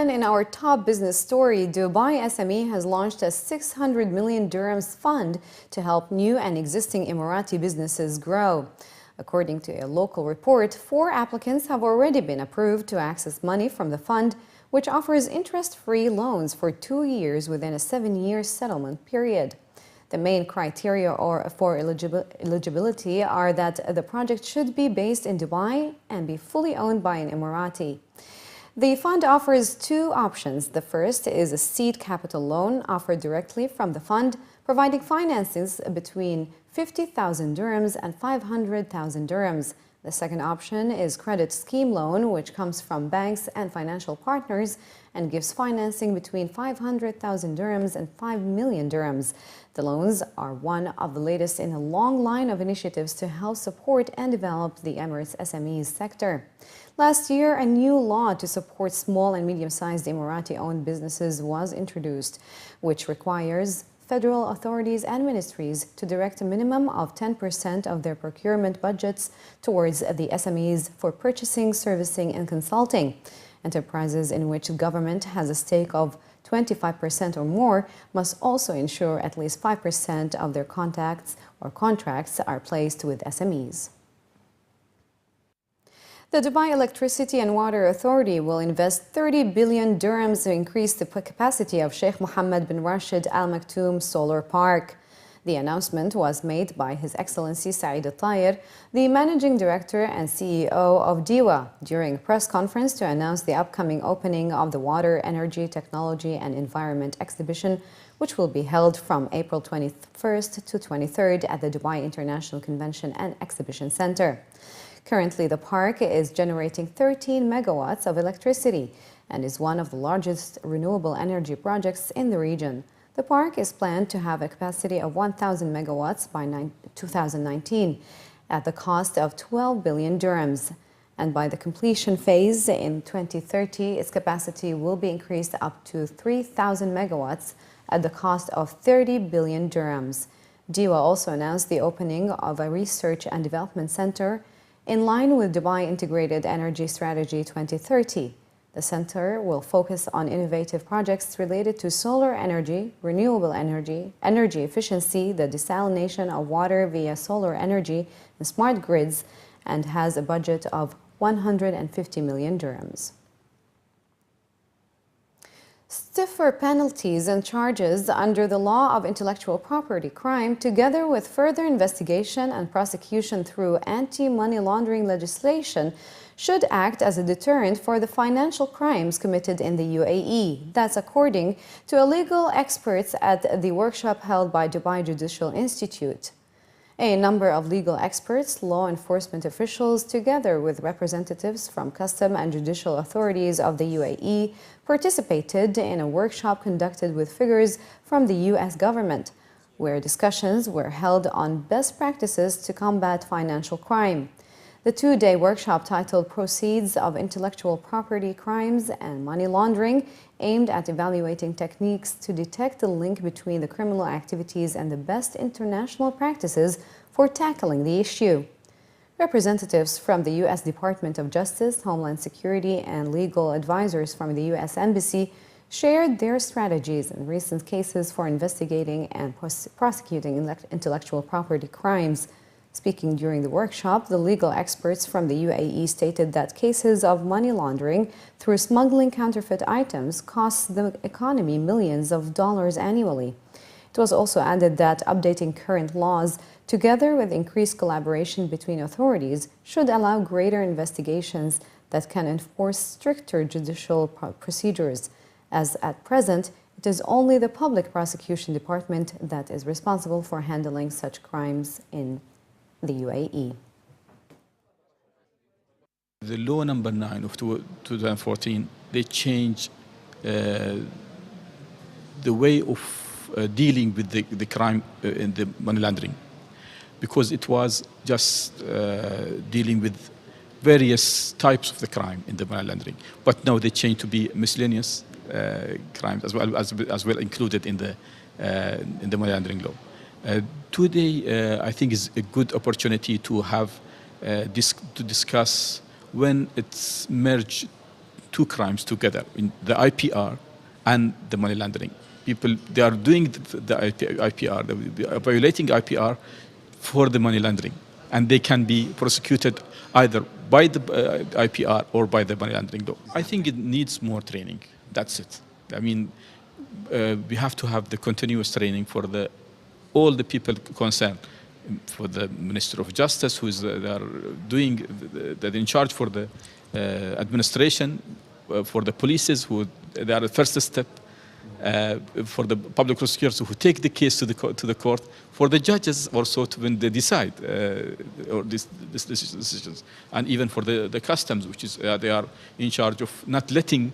And in our top business story, Dubai SME has launched a 600 million dirhams fund to help new and existing Emirati businesses grow. According to a local report, 4 applicants have already been approved to access money from the fund, which offers interest-free loans for 2 years within a 7-year settlement period. The main criteria for eligibility are that the project should be based in Dubai and be fully owned by an Emirati. The fund offers 2 options. The first is a seed capital loan offered directly from the fund, providing finances between 50,000 dirhams and 500,000 dirhams. The second option is credit scheme loan, which comes from banks and financial partners and gives financing between 500,000 dirhams and 5 million dirhams. The loans are one of the latest in a long line of initiatives to help support and develop the Emirates SMEs sector. Last year, a new law to support small and medium-sized Emirati-owned businesses was introduced, which requires federal authorities and ministries to direct a minimum of 10% of their procurement budgets towards the SMEs for purchasing, servicing, and consulting. Enterprises in which government has a stake of 25% or more must also ensure at least 5% of their contracts are placed with SMEs. The Dubai Electricity and Water Authority will invest 30 billion dirhams to increase the capacity of Sheikh Mohammed bin Rashid Al Maktoum Solar Park. The announcement was made by His Excellency Saeed Al-Tayr, the Managing Director and CEO of Dewa, during a press conference to announce the upcoming opening of the Water, Energy, Technology and Environment exhibition, which will be held from April 21st to 23rd at the Dubai International Convention and Exhibition Center. Currently, the park is generating 13 megawatts of electricity and is one of the largest renewable energy projects in the region. The park is planned to have a capacity of 1,000 megawatts by 2019 at the cost of 12 billion dirhams. And by the completion phase in 2030, its capacity will be increased up to 3,000 megawatts at the cost of 30 billion dirhams. Dewa also announced the opening of a research and development center in line with Dubai Integrated Energy Strategy 2030. The center will focus on innovative projects related to solar energy, renewable energy, energy efficiency, the desalination of water via solar energy, and smart grids, and has a budget of 150 million dirhams. Stiffer penalties and charges under the law of intellectual property crime, together with further investigation and prosecution through anti-money laundering legislation, should act as a deterrent for the financial crimes committed in the UAE. That's according to legal experts at the workshop held by Dubai Judicial Institute. A number of legal experts, law enforcement officials, together with representatives from custom and judicial authorities of the UAE, participated in a workshop conducted with figures from the US government, where discussions were held on best practices to combat financial crime. The 2-day workshop, titled Proceeds of Intellectual Property Crimes and Money Laundering, aimed at evaluating techniques to detect the link between the criminal activities and the best international practices for tackling the issue. Representatives from the U.S. Department of Justice, Homeland Security, and legal advisors from the U.S. Embassy shared their strategies in recent cases for investigating and prosecuting intellectual property crimes. Speaking during the workshop, the legal experts from the UAE stated that cases of money laundering through smuggling counterfeit items cost the economy millions of dollars annually. It was also added that updating current laws, together with increased collaboration between authorities, should allow greater investigations that can enforce stricter judicial procedures, as at present, it is only the Public Prosecution Department that is responsible for handling such crimes in the UAE. The law number 9 of 2014, they changed the way of dealing with the crime in the money laundering, because it was just dealing with various types of the crime in the money laundering. But now they changed to be miscellaneous crimes as well included in the money laundering law. Today, I think is a good opportunity to have to discuss when it's merged two crimes together, in the IPR and the money laundering. People, they are doing the IPR, they are violating IPR for the money laundering, and they can be prosecuted either by the IPR or by the money laundering law. I think it needs more training. That's it. I mean, we have to have the continuous training for all the people concerned, for the Minister of Justice, who is they're in charge for the administration, for the police, who they are the first step, for the public prosecutors who take the case to the court, for the judges also to when they decide or these decisions, and even for the customs, which is they are in charge of not letting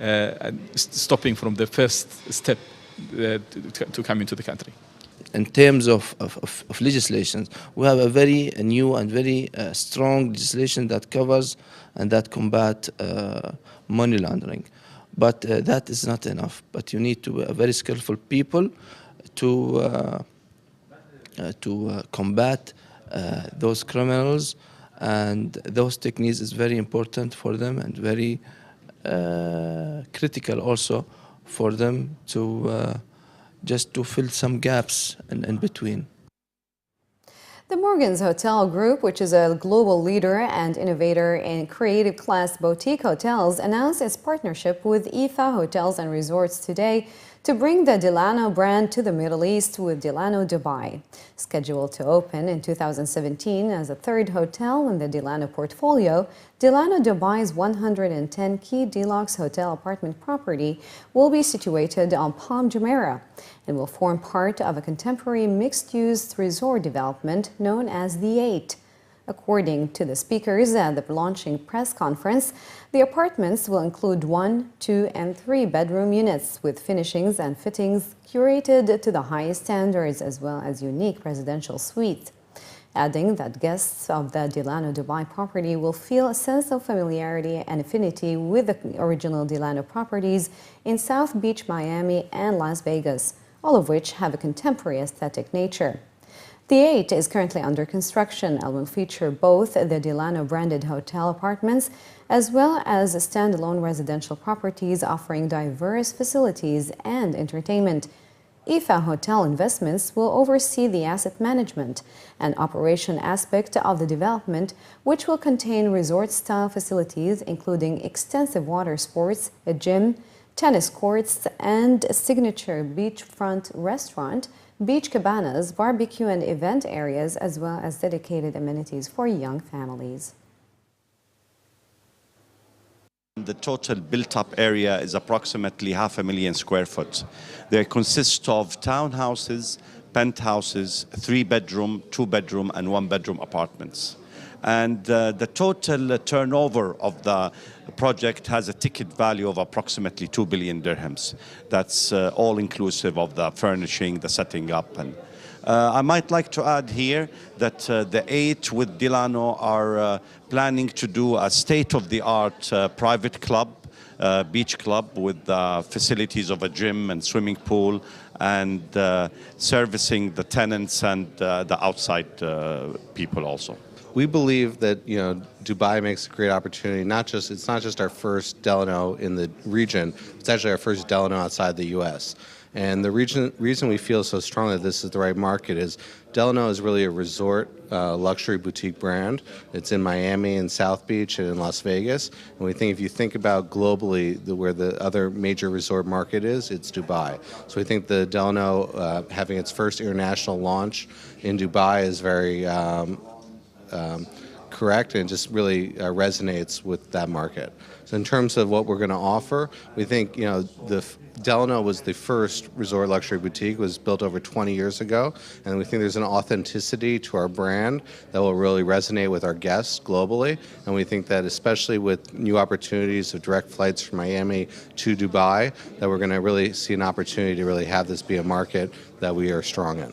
and stopping from the first step to come into the country. In terms of legislation, we have a very new and very strong legislation that covers and that combat money laundering. But that is not enough. But you need to be very skillful people to combat those criminals, and those techniques is very important for them and very critical also for them to just to fill some gaps in between. The Morgans Hotel Group, which is a global leader and innovator in creative class boutique hotels, announced its partnership with IFA Hotels and Resorts today to bring the Delano brand to the Middle East with Delano Dubai. Scheduled to open in 2017 as a third hotel in the Delano portfolio, Delano Dubai's 110 key deluxe hotel apartment property will be situated on Palm Jumeirah and will form part of a contemporary mixed-use resort development known as The Eight. According to the speakers at the launching press conference, the apartments will include 1, 2, and 3 bedroom units with finishings and fittings curated to the highest standards, as well as unique residential suites. Adding that guests of the Delano Dubai property will feel a sense of familiarity and affinity with the original Delano properties in South Beach, Miami, and Las Vegas, all of which have a contemporary aesthetic nature. The Eight is currently under construction and will feature both the Delano branded hotel apartments as well as standalone residential properties offering diverse facilities and entertainment. IFA Hotel Investments will oversee the asset management and operation aspect of the development, which will contain resort-style facilities including extensive water sports, a gym, tennis courts, and a signature beachfront restaurant, beach cabanas, barbecue and event areas, as well as dedicated amenities for young families. The total built-up area is approximately 500,000 square foot. They consist of townhouses, penthouses, 3-bedroom, 2-bedroom, and 1-bedroom apartments. And the total turnover of the project has a ticket value of approximately 2 billion dirhams. That's all inclusive of the furnishing, the setting up. And I might like to add here that the Eight with Delano are planning to do a state-of-the-art private club, beach club with facilities of a gym and swimming pool, and servicing the tenants and the outside people also. We believe that Dubai makes a great opportunity. It's not just our first Delano in the region. It's actually our first Delano outside the U.S. And the reason we feel so strongly that this is the right market is Delano is really a resort luxury boutique brand. It's in Miami and South Beach and in Las Vegas. And we think if you think about globally where the other major resort market is, it's Dubai. So we think the Delano having its first international launch in Dubai is very correct, and it just really resonates with that market. So in terms of what we're going to offer, we think the Delano was the first resort luxury boutique. It was built over 20 years ago, and we think there's an authenticity to our brand that will really resonate with our guests globally. And we think that especially with new opportunities of direct flights from Miami to Dubai, that we're going to really see an opportunity to really have this be a market that we are strong in.